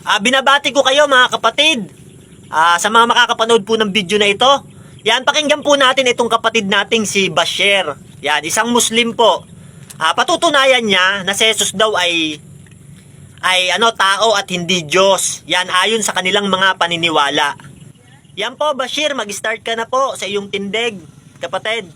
Binabati ko kayo mga kapatid. Sa mga makakapanood po ng video na ito. Yan, pakinggan po natin itong kapatid nating si Bashir. Yan, isang Muslim po. Patutunayan niya na si Jesus daw ay tao at hindi Diyos. Yan, ayon sa kanilang mga paniniwala. Yan po, Bashir, mag-start ka na po sa iyong tindig, kapatid.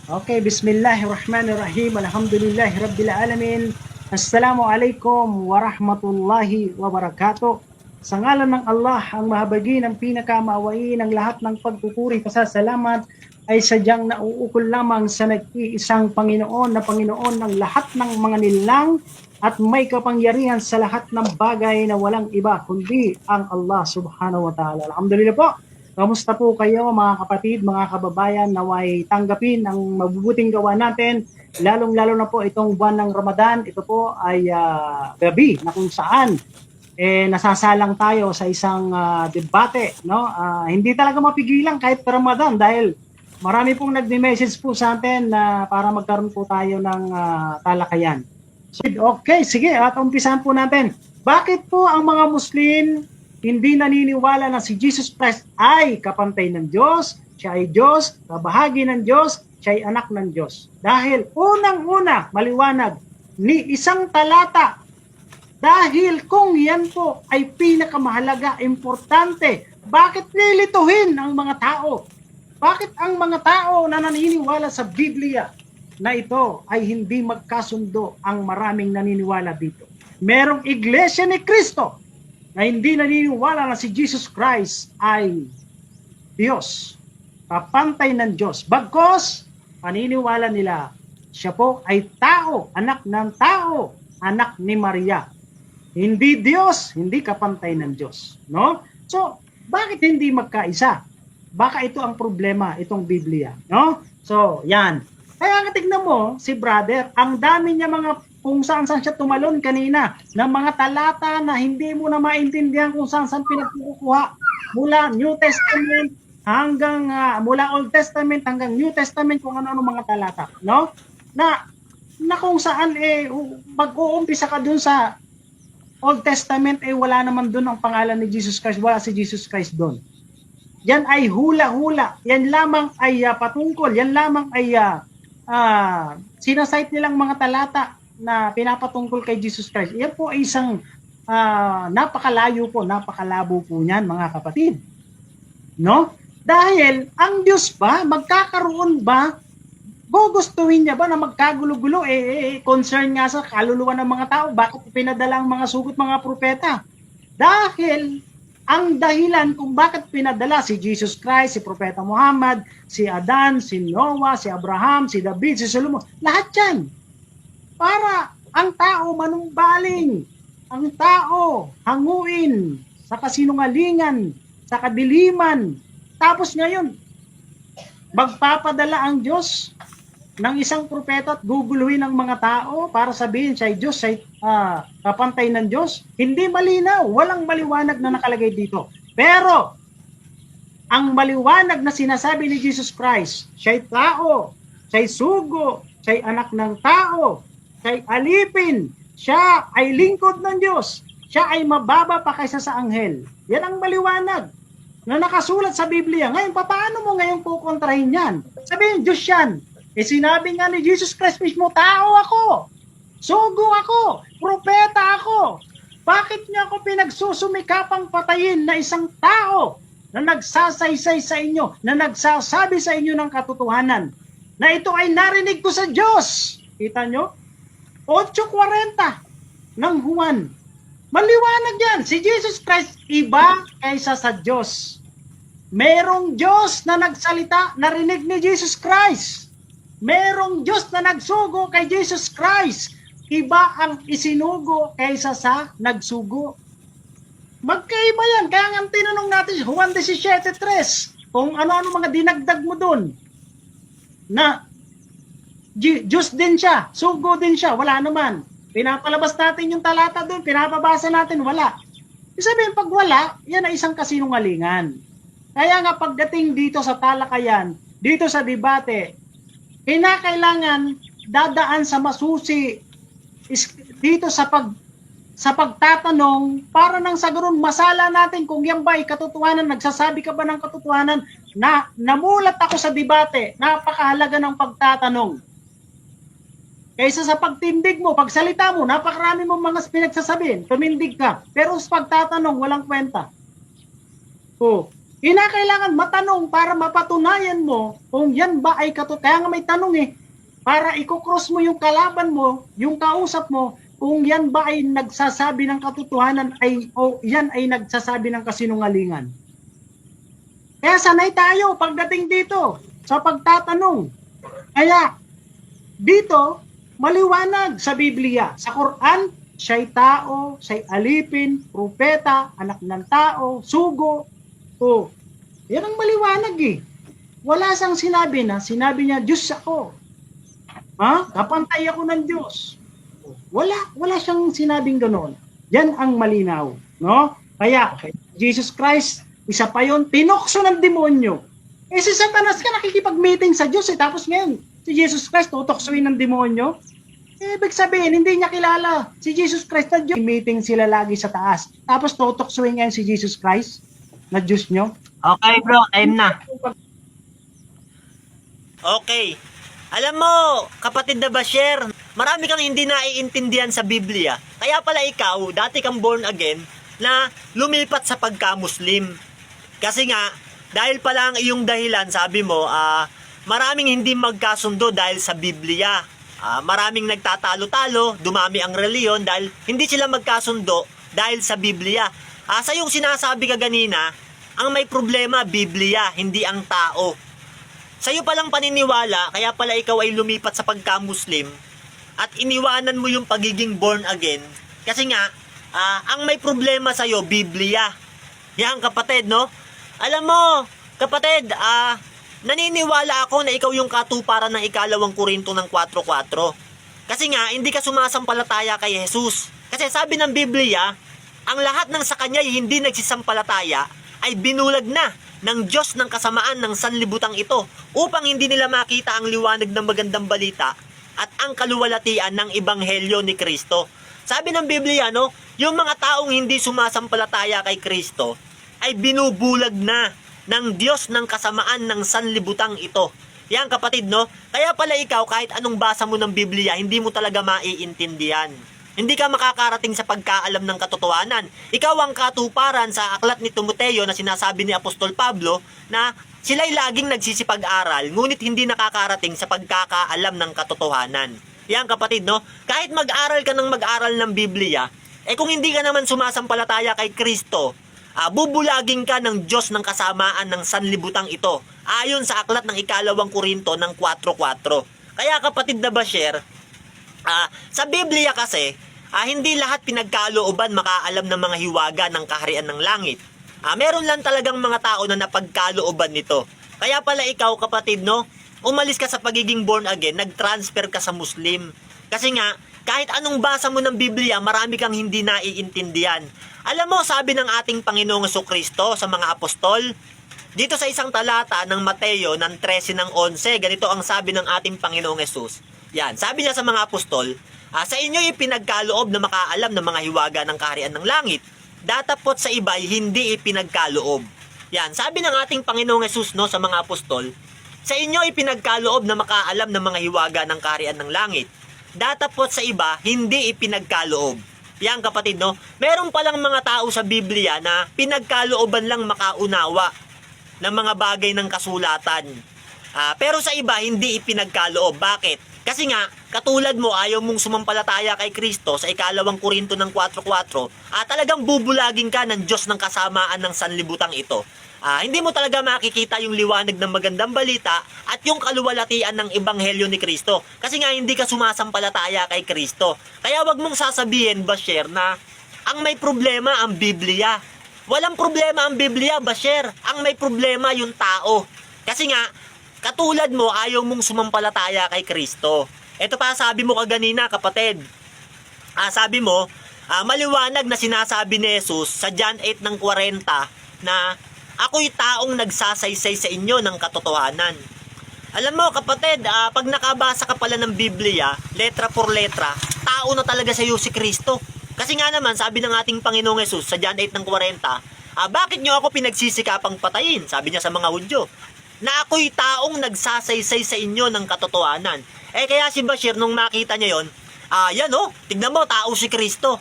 Okay, bismillahirrahmanirrahim. Alhamdulillahi rabbil alamin. Assalamualaikum warahmatullahi wabarakatuh. Sa ngalan ng Allah, ang mahabagin, ang pinakamaawain, ang lahat ng pagpupuri, pasasalamat ay sadyang nauukol lamang sa nag-iisang Panginoon na Panginoon ng lahat ng mga nilang at may kapangyarihan sa lahat ng bagay na walang iba kundi ang Allah subhanahu wa ta'ala. Alhamdulillah po. Kamusta po kayo mga kapatid, mga kababayan, naway tanggapin ang mabubuting gawa natin, lalong-lalo na po itong buwan ng Ramadan. Ito po ay gabi na kung saan nasasalang tayo sa isang debate, no? Hindi talaga mapigilan kahit Ramadan dahil marami pong nagme-message po sa atin para magkaroon po tayo ng talakayan. So, okay, sige, at umpisahan po natin. Bakit po ang mga Muslim hindi naniniwala na si Jesus Christ ay kapantay ng Diyos, siya ay Diyos, kabahagi ng Diyos, siya ay anak ng Diyos? Dahil unang-una, maliwanag, ni isang talata. Dahil kung yan po ay pinakamahalaga, importante, bakit nilituhin ang mga tao? Bakit ang mga tao na naniniwala sa Biblia na ito ay hindi magkasundo ang maraming naniniwala dito? Merong iglesia ni Kristo na hindi naniniwala na si Jesus Christ ay Diyos, kapantay ng Diyos. Bagkos, paniniwala nila, siya po ay tao, anak ng tao, anak ni Maria. Hindi Diyos, hindi kapantay ng Diyos. No? So, bakit hindi magkaisa? Baka ito ang problema, itong Biblia. No? So, yan. Kaya tignan mo, si brother, ang dami niya mga kung saan-saan siya tumalon kanina ng mga talata na hindi mo na maintindihan kung saan-saan pinagkukuha mula New Testament hanggang mula Old Testament hanggang New Testament, kung ano-ano mga talata, no? Na kung saan mag-uumpisa ka dun sa Old Testament wala naman dun ang pangalan ni Jesus Christ, wala si Jesus Christ dun. Yan ay hula-hula, yan lamang ay patungkol, yan lamang ay sinasite nilang mga talata na pinapatungkol kay Jesus Christ. Yan po ay isang napakalayo po, napakalabo po niyan mga kapatid. No? Dahil ang Diyos ba, magkakaroon ba, gugustuhin niya ba na magkagulo-gulo? Concern nga sa kaluluwa ng mga tao, bakit pinadala ang mga sugot mga propeta? Dahil ang dahilan kung bakit pinadala si Jesus Christ, si Propeta Muhammad, si Adan, si Noah, si Abraham, si David, si Solomon, lahat yan para ang tao manumbaling, ang tao hanguin sa kasinungalingan, sa kadiliman. Tapos ngayon, magpapadala ang Diyos ng isang propeta at guguluhin ng mga tao para sabihin siya ay Diyos, siya kapantay ng Diyos. Hindi malinaw, walang maliwanag na nakalagay dito. Pero, ang maliwanag na sinasabi ni Jesus Christ, siya ay tao, siya ay sugo, siya ay anak ng tao, siya ay alipin, siya ay lingkod ng Diyos, siya ay mababa pa kaysa sa anghel. Yan ang maliwanag na nakasulat sa Biblia. Ngayon, paano mo ngayon kukontrahin yan? Sabihin, Diyos yan. Sinabi nga ni Jesus Christ mismo, tao ako, sugo ako, propeta ako. Bakit niya ako pinagsusumikapang patayin na isang tao na nagsasaysay sa inyo, na nagsasabi sa inyo ng katotohanan, na ito ay narinig ko sa Diyos? Kita nyo? 8:40 ng Juan. Maliwanag yan. Si Jesus Christ iba kaysa sa Diyos. Merong Diyos na nagsalita, narinig ni Jesus Christ. Merong Diyos na nagsugo kay Jesus Christ. Iba ang isinugo kaysa sa nagsugo. Magkaiba yan. Kaya nga tinanong natin Juan 17:3 kung ano-ano mga dinagdag mo dun na Diyos din siya, sugo din siya, wala naman. Pinapalabas natin yung talata doon, pinapabasa natin, wala. Ibig sabihin, pag wala, yan ay isang kasinungalingan. Kaya nga pagdating dito sa talakayan, dito sa debate, kinakailangan dadaan sa masusi dito sa sa pagtatanong para nang sa ganun masala natin kung yan ba ay katotohanan, nagsasabi ka ba ng katotohanan. Na namulat ako sa debate, napakahalaga ng pagtatanong. Kaysa sa pagtindig mo, pagsalita mo, napakarami mong mga pinagsasabihin, tumindig ka. Pero sa pagtatanong, walang kwenta. So, kinakailangan matanong para mapatunayan mo kung yan ba ay katotohanan. Kaya nga may tanong para i-cross mo yung kalaban mo, yung kausap mo, kung yan ba ay nagsasabi ng katotohanan o yan ay nagsasabi ng kasinungalingan. Kaya sanay tayo pagdating dito sa pagtatanong. Kaya dito, maliwanag sa Biblia. Sa Quran, siya'y tao, siya'y alipin, propeta, anak ng tao, sugo. O, yan ang maliwanag Wala siyang sinabi niya, Diyos ako. Kapantay ako ng Diyos. Wala siyang sinabing ganoon. Yan ang malinaw, no? Kaya Jesus Christ, isa pa yon, tinukso ng demonyo. Si Satanas ka nakikipag-meeting sa Diyos tapos ngayon si Jesus Christ tutoksoin ng demonyo. Ibig sabihin hindi niya kilala si Jesus Christ na Diyos. Meeting sila lagi sa taas. Tapos tutoksoin ngayon si Jesus Christ na Diyos nyo. Okay bro, time na. Okay. Alam mo, kapatid na Basher, marami kang hindi naiintindihan sa Biblia. Kaya pala ikaw, dati kang born again, na lumipat sa pagka-Muslim. Kasi nga, dahil pala ang iyong dahilan, sabi mo, maraming hindi magkasundo dahil sa Biblia. Maraming nagtatalo-talo, dumami ang reliyon dahil hindi sila magkasundo dahil sa Biblia. Sa iyong sinasabi ka ganina, ang may problema, Biblia, hindi ang tao. Sa'yo palang paniniwala, kaya pala ikaw ay lumipat sa pagka-Muslim at iniwanan mo yung pagiging born again. Kasi nga, ang may problema sa'yo, Biblia. Yan kapatid, no? Alam mo, kapatid, naniniwala ako na ikaw yung katuparan ng ikalawang Korinto ng 4:4. Kasi nga, hindi ka sumasampalataya kay Jesus. Kasi sabi ng Biblia, ang lahat ng sa kanya hindi nagsisampalataya ay binulag na ng Diyos ng kasamaan ng sanlibutang ito upang hindi nila makita ang liwanag ng magandang balita at ang kaluwalhatian ng ebanghelyo ni Kristo. Sabi ng Biblia, no, yung mga taong hindi sumasampalataya kay Kristo ay binubulag na ng Diyos ng kasamaan ng sanlibutang ito. Yan kapatid, no? Kaya pala ikaw, kahit anong basa mo ng Biblia, hindi mo talaga maiintindihan. Hindi ka makakarating sa pagkaalam ng katotohanan. Ikaw ang katuparan sa aklat ni Timoteo na sinasabi ni Apostol Pablo na sila'y laging nagsisipag-aral, ngunit hindi nakakarating sa pagkakaalam ng katotohanan. Yan kapatid, no? Kahit mag-aral ka ng mag-aral ng Biblia, kung hindi ka naman sumasampalataya kay Kristo, bubulaging ka ng Diyos ng kasamaan ng sanlibutang ito, ayon sa aklat ng ikalawang Korinto ng 4:4. Kaya kapatid na Basher, sa Biblia kasi, hindi lahat pinagkalooban makaalam ng mga hiwaga ng kaharian ng langit. Meron lang talagang mga tao na napagkalooban nito. Kaya pala ikaw kapatid, no, umalis ka sa pagiging born again, nag-transfer ka sa Muslim. Kasi nga, kahit anong basa mo ng Biblia, marami kang hindi naiintindihan. Alam mo, sabi ng ating Panginoong Jesucristo sa mga apostol, dito sa isang talata ng Mateo ng 13:11, ganito ang sabi ng ating Panginoong Jesus. Yan, sabi niya sa mga apostol, sa inyo ipinagkaloob na makaalam ng mga hiwaga ng kaharian ng langit. Datapot sa iba hindi ipinagkaloob. Yan, sabi ng ating Panginoong Jesus, no, sa mga apostol, sa inyo ipinagkaloob na makaalam ng mga hiwaga ng kaharian ng langit. Datapot sa iba hindi ipinagkaloob. Yan kapatid, no, meron palang mga tao sa Biblia na pinagkalooban lang makaunawa ng mga bagay ng kasulatan. Pero sa iba hindi ipinagkaloob. Bakit? Kasi nga, katulad mo, ayaw mong sumampalataya kay Kristo sa ikalawang Korinto ng 4:4, talagang bubulagin ka ng Diyos ng kasamaan ng sanlibutang ito. Hindi mo talaga makikita yung liwanag ng magandang balita at yung kaluwalhatian ng ebanghelyo ni Kristo. Kasi nga, hindi ka sumasampalataya kay Kristo. Kaya wag mong sasabihin, Basher, na ang may problema ang Biblia. Walang problema ang Biblia, Basher. Ang may problema yung tao. Kasi nga, katulad mo, ayaw mong sumampalataya kay Kristo. Ito pa sabi mo kaganina, kapatid. Sabi mo, maliwanag na sinasabi ni Jesus sa John 8:40 na ako'y taong nagsasaysay sa inyo ng katotohanan. Alam mo kapatid, pag nakabasa ka pala ng Biblia, letra por letra, tao na talaga sa iyo si Kristo. Kasi nga naman, sabi ng ating Panginoong Hesus sa John 8:40, bakit nyo ako pinagsisikapang patayin? Sabi niya sa mga Hudyo, na ako'y taong nagsasaysay sa inyo ng katotohanan. Kaya si Bashir, nung makita niya yon, yan tignan mo, tao si Kristo.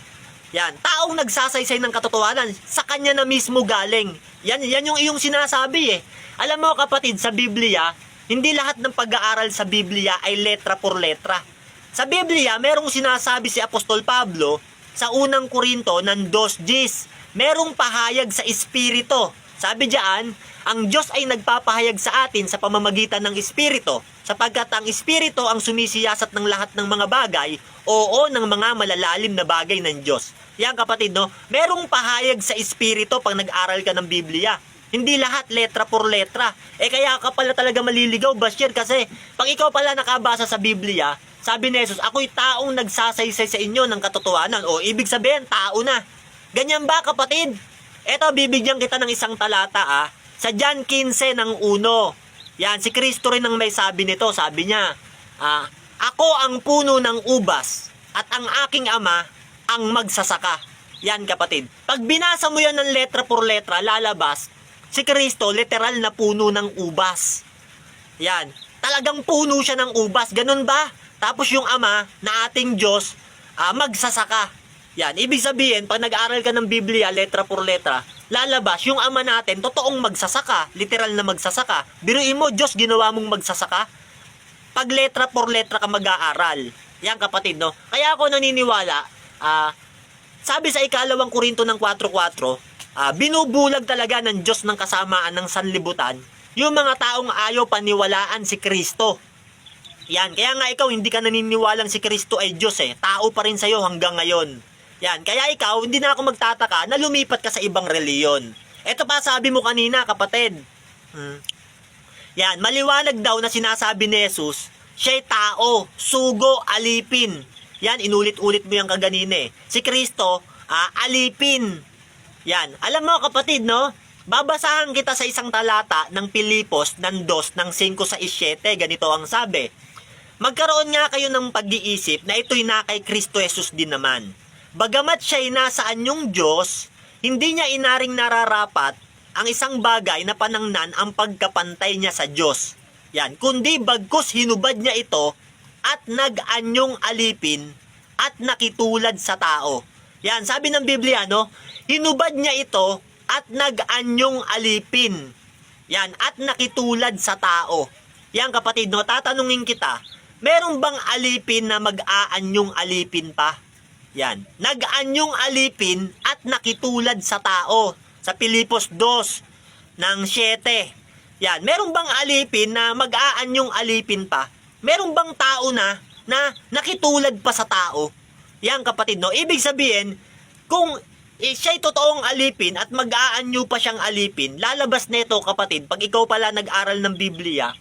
Yan, taong nagsasaysay ng katotohanan, sa kanya na mismo galing. Yan yung iyong sinasabi Alam mo kapatid, sa Biblia, hindi lahat ng pag-aaral sa Biblia ay letra por letra. Sa Biblia, merong sinasabi si Apostol Pablo sa unang Korinto ng 2:10. Merong pahayag sa Espiritu. Sabi diyan, ang Diyos ay nagpapahayag sa atin sa pamamagitan ng Espiritu, sapagkat ang Espiritu ang sumisiyasat ng lahat ng mga bagay, ng mga malalalim na bagay ng Diyos. Yan kapatid, merong pahayag sa Espiritu pag nag-aral ka ng Biblia. Hindi lahat letra por letra. Kaya ka pala talaga maliligaw, Bashir, kasi pag ikaw pala nakabasa sa Biblia, sabi ni Jesus, ako'y taong nagsasaysay sa inyo ng katotohanan. Ibig sabihin, tao na. Ganyan ba kapatid? Eto, bibigyan kita ng isang talata sa John 15 ng 1. Yan, si Kristo rin ang may sabi nito. Sabi niya, ako ang puno ng ubas at ang aking ama ang magsasaka. Yan kapatid. Pag binasa mo yan ng letra por letra, lalabas, si Kristo literal na puno ng ubas. Yan. Talagang puno siya ng ubas. Ganun ba? Tapos yung ama na ating Diyos, magsasaka. Yan. Ibig sabihin, pag nag-aaral ka ng Biblia, letra por letra, lalabas, yung ama natin, totoong magsasaka. Literal na magsasaka. Biruin mo, Diyos, ginawa mong magsasaka. Pag letra por letra ka mag-aaral. Yan kapatid, no? Kaya ako naniniwala, sabi sa 2 Korinto ng 4:4, binubulag talaga ng Diyos ng kasamaan ng sanlibutan yung mga taong ayaw paniwalaan si Kristo. Yan, kaya nga ikaw hindi ka naniniwalang si Kristo ay Diyos tao pa rin sa'yo hanggang ngayon. Yan, kaya ikaw hindi na ako magtataka na lumipat ka sa ibang reliyon. Ito pa sabi mo kanina kapatid. Yan, maliwanag daw na sinasabi ni Jesus, siya'y tao, sugo, alipin. Yan, inulit-ulit mo yung kaganina Si Kristo, alipin. Yan, alam mo kapatid, no? Babasahan kita sa isang talata ng Pilipos ng 2 ng 5-7. Ganito ang sabi. Magkaroon nga kayo ng pag-iisip na ito'y na kay Kristo Jesus din naman. Bagamat siya'y nasa anyong Diyos, hindi niya inaring nararapat ang isang bagay na panangnan ang pagkapantay niya sa Diyos. Yan, kundi bagkus hinubad niya ito at nag-anyong alipin at nakitulad sa tao. Yan, sabi ng Biblia, no? Hinubad niya ito at nag-anyong alipin. Yan, at nakitulad sa tao. Yan kapatid, no? Tatanungin kita, meron bang alipin na mag-aanyong alipin pa? Yan, nag-anyong alipin at nakitulad sa tao. Sa Pilipos 2 ng 7. Yan, meron bang alipin na mag-aanyong alipin pa? Meron bang tao na nakitulad pa sa tao? Yan kapatid, no? Ibig sabihin, kung siya'y totoong alipin at mag-aanyo pa siyang alipin, lalabas nito kapatid, pag ikaw pala nag-aral ng Biblia,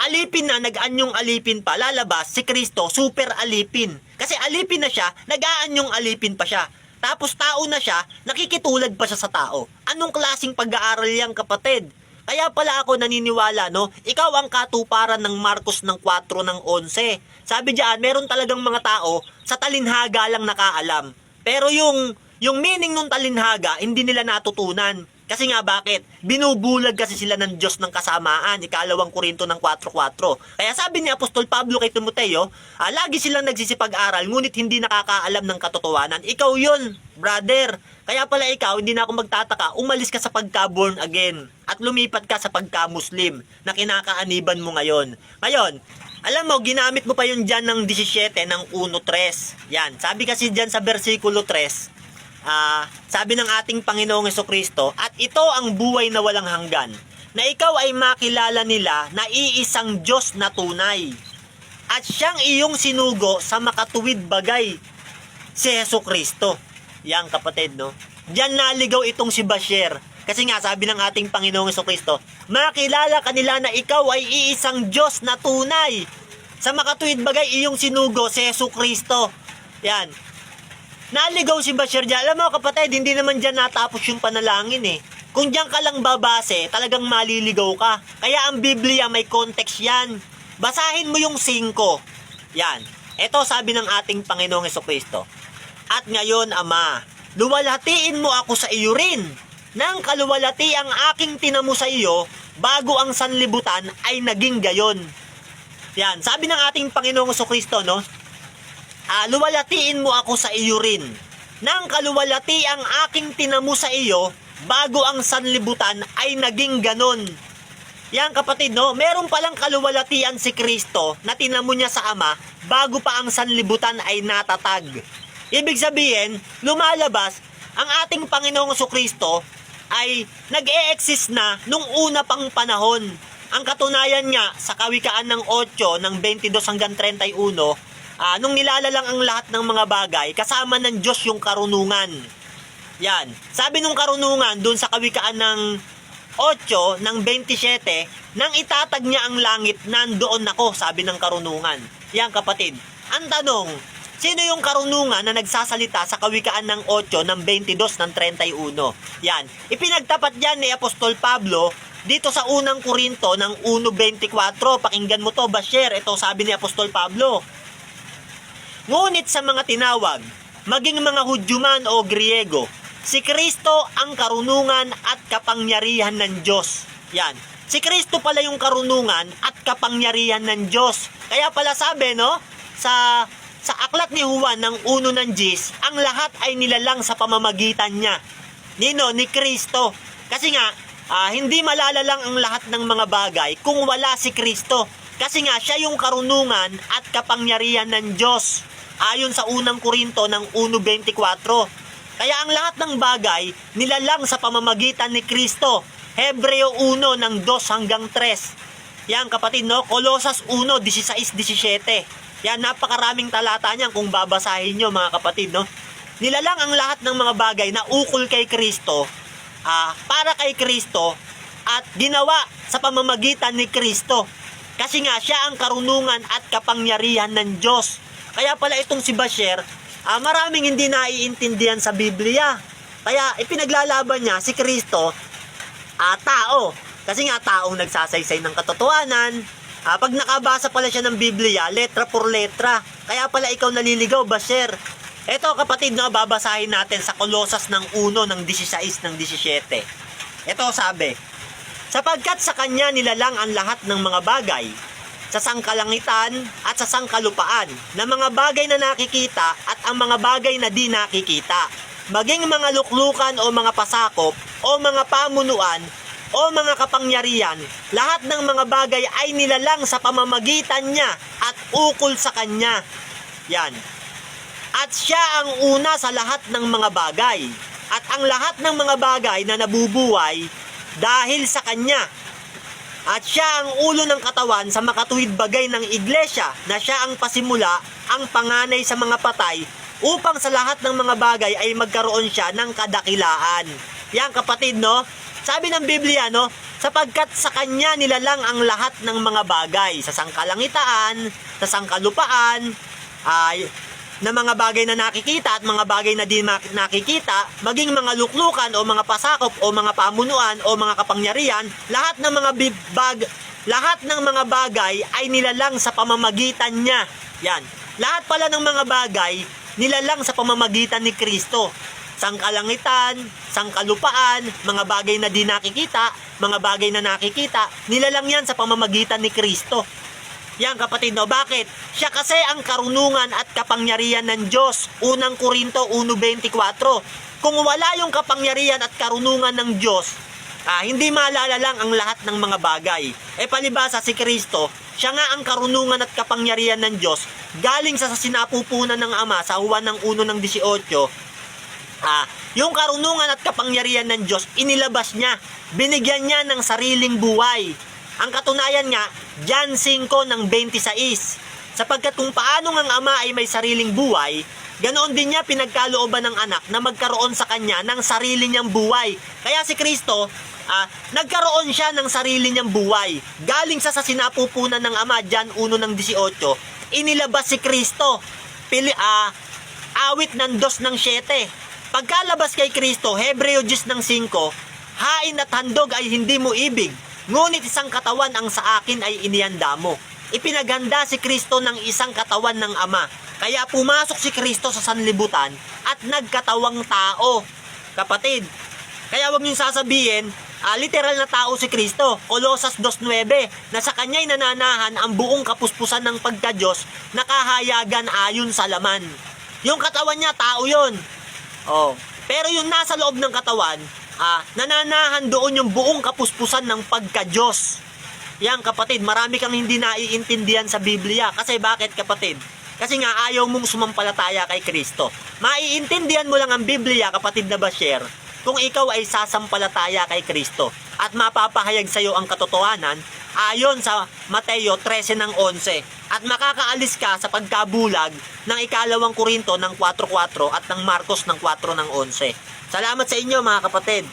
alipin na, nag-anyong alipin pa, lalabas si Kristo, super alipin. Kasi alipin na siya, nag-aanyong alipin pa siya. Tapos tao na siya, nakikitulad pa siya sa tao. Anong klaseng pag-aaral yan kapatid? Kaya pala ako naniniwala, no? Ikaw ang katuparan ng Marcos ng 4 ng 11. Sabi diyan, meron talagang mga tao sa talinhaga lang nakaalam. Pero yung meaning ng talinhaga, hindi nila natutunan. Kasi nga bakit? Binubulag kasi sila ng Diyos ng kasamaan. 2 Korinto ng 4:4. Kaya sabi ni Apostol Pablo kay Timoteo, lagi silang nagsisipag-aral, ngunit hindi nakakaalam ng katotohanan. Ikaw yun, brother. Kaya pala ikaw, hindi na ako magtataka, umalis ka sa pagka-born again at lumipat ka sa pagka-Muslim na kinakaaniban mo ngayon. Ngayon, alam mo, ginamit mo pa yung dyan ng 17 ng 1:3. Yan, sabi kasi dyan sa versikulo 3, sabi ng ating Panginoong Jesucristo, at ito ang buhay na walang hanggan, na ikaw ay makilala nila na iisang Diyos na tunay, at siyang iyong sinugo sa makatuwid bagay, si Jesucristo. Yan kapatid, no? Diyan naligaw itong si Bashir. Kasi nga, sabi ng ating Panginoong Jesucristo, makilala kanila na ikaw ay iisang Diyos na tunay, sa makatuwid bagay iyong sinugo, si Jesucristo. Yan. Naligaw si Bashir dyan. Alam mo kapatid, hindi naman dyan natapos yung panalangin Kung dyan ka lang babase, talagang maliligaw ka. Kaya ang Biblia may context yan. Basahin mo yung 5. Yan. Ito sabi ng ating Panginoong Jesucristo. At ngayon, Ama, luwalhatiin mo ako sa iyo rin. Nang kaluwalhati ang aking tinamo sa iyo, bago ang sanlibutan ay naging gayon. Yan, sabi ng ating Panginoong Jesucristo, no? Luwalhatiin mo ako sa iyo rin. Nang kaluwalhati ang aking tinamo sa iyo, bago ang sanlibutan ay naging ganon. Yan kapatid, no? Meron palang kaluwalhatian si Kristo na tinamo niya sa Ama bago pa ang sanlibutan ay natatag. Ibig sabihin, lumalabas ang ating Panginoong Jesucristo ay nag-e-exist na nung una pang panahon. Ang katunayan niya sa Kawikaan ng 8 ng 22 hanggang 31, nung nilalalang ang lahat ng mga bagay, kasama ng Diyos yung karunungan. Yan. Sabi nung karunungan dun sa Kawikaan ng 8 ng 27, nang itatag niya ang langit, nandoon ako, sabi ng karunungan. Yan kapatid. Ang tanong, sino yung karunungan na nagsasalita sa Kawikaan ng 8 ng 22 ng 31? Yan. Ipinagtapat yan ni Apostol Pablo dito sa unang Korinto ng 1:24. Pakinggan mo to, Basher. Ito sabi ni Apostol Pablo. Ngunit sa mga tinawag, maging mga Hudyo man o Griego, si Kristo ang karunungan at kapangyarihan ng Diyos. Yan. Si Kristo pala yung karunungan at kapangyarihan ng Diyos. Kaya pala sabi, no? Sa aklat ni Juan ng 1 ng 10, ang lahat ay nilalang sa pamamagitan niya. Ni Kristo. Kasi nga, hindi malalalang ang lahat ng mga bagay kung wala si Kristo. Kasi nga, siya yung karunungan at kapangyarihan ng Diyos. Ayon sa unang Korinto ng 1:24. Kaya ang lahat ng bagay, nilalang sa pamamagitan ni Kristo. Hebreo 1 ng 2 hanggang 3. Yan kapatid, no? Kolosas 1:16-17. Yan, napakaraming talata niyan kung babasahin nyo mga kapatid, no? Nilalang ang lahat ng mga bagay na ukol kay Kristo, para kay Kristo, at ginawa sa pamamagitan ni Kristo. Kasi nga, siya ang karunungan at kapangyarihan ng Diyos. Kaya pala itong si Basher, maraming hindi naiintindihan sa Biblia. Kaya ipinaglalaban niya si Kristo, tao. Kasi nga, taong nagsasaysay ng katotohanan. Pag nakabasa pala siya ng Biblia, letra por letra. Kaya pala ikaw naliligaw, Basher. Ito kapatid, no, babasahin natin sa Kolosas ng 1 ng 16 ng 17. Ito sabi, sapagkat sa Kanya nilalang ang lahat ng mga bagay, sa sangkalangitan at sa sangkalupaan, na mga bagay na nakikita at ang mga bagay na di nakikita, maging mga luklukan o mga pasakop o mga pamunuan o mga kapangyarihan, lahat ng mga bagay ay nilalang sa pamamagitan niya at ukol sa Kanya. Yan. At siya ang una sa lahat ng mga bagay. At ang lahat ng mga bagay na nabubuhay dahil sa Kanya. At siya ang ulo ng katawan sa makatuwid bagay ng iglesia, na siya ang pasimula, ang panganay sa mga patay, upang sa lahat ng mga bagay ay magkaroon siya ng kadakilaan. Yan kapatid, no? Sabi ng Biblia, no, sapagkat sa Kanya nilalang ang lahat ng mga bagay, sa sangkalangitaan, sa sangkalupaan, na mga bagay na nakikita at mga bagay na di nakikita, maging mga luklukan o mga pasakop o mga pamunuan o mga kapangyarihan, lahat ng mga bagay ay nilalang sa pamamagitan niya. Yan. Lahat pala ng mga bagay nilalang sa pamamagitan ni Kristo. Sangkalangitan, sangkalupaan, mga bagay na di nakikita, mga bagay na nakikita, nilalang yan sa pamamagitan ni Kristo. Yan kapatid, no? Bakit? Siya kasi ang karunungan at kapangyarihan ng Diyos. Unang Korinto 1:24. Kung wala yung kapangyarihan at karunungan ng Diyos, hindi malalalang ang lahat ng mga bagay. Palibasa si Kristo, siya nga ang karunungan at kapangyarihan ng Diyos, galing sa sinapupunan ng Ama sa Juan ng 1 ng 18. Yung karunungan at kapangyarihan ng Diyos, inilabas niya. Binigyan niya ng sariling buhay. Ang katunayan nga, John 5 ng 26. Sapagkat kung paano ang Ama ay may sariling buhay, ganoon din niya pinagkalooban ng anak na magkaroon sa kanya ng sarili niyang buhay. Kaya si Kristo, nagkaroon siya ng sarili niyang buhay. Galing sa sinapupunan ng Ama, John 1 ng 18. Inilabas si Kristo. Awit ng 2 ng 7. Pagkalabas kay Kristo, Hebreo 10 ng 5, hain at handog ay hindi mo ibig, ngunit isang katawan ang sa akin ay inihanda mo. Ipinaganda si Kristo ng isang katawan ng Ama. Kaya pumasok si Kristo sa sanlibutan at nagkatawang tao. Kapatid, kaya wag niyong sasabihin, literal na tao si Kristo. Colosas 2:9, na sa kanya'y nananahan ang buong kapuspusan ng pagka-Diyos, nakahayagan ayon sa laman. Yung katawan niya, tao yun. Oh. Pero yung nasa loob ng katawan, nananahan doon yung buong kapuspusan ng pagka-Diyos. Yan kapatid, marami kang hindi naiintindihan sa Biblia. Kasi bakit kapatid? Kasi nga ayaw mong sumampalataya kay Kristo. Maiintindihan mo lang ang Biblia, kapatid na Basher, kung ikaw ay sasampalataya kay Kristo at mapapahayag sa iyo ang katotohanan ayon sa Mateo 13:11 at makakaalis ka sa pagkabulag ng 2 Korinto 4:4 at ng Marcos 4:11. Salamat sa inyo mga kapatid.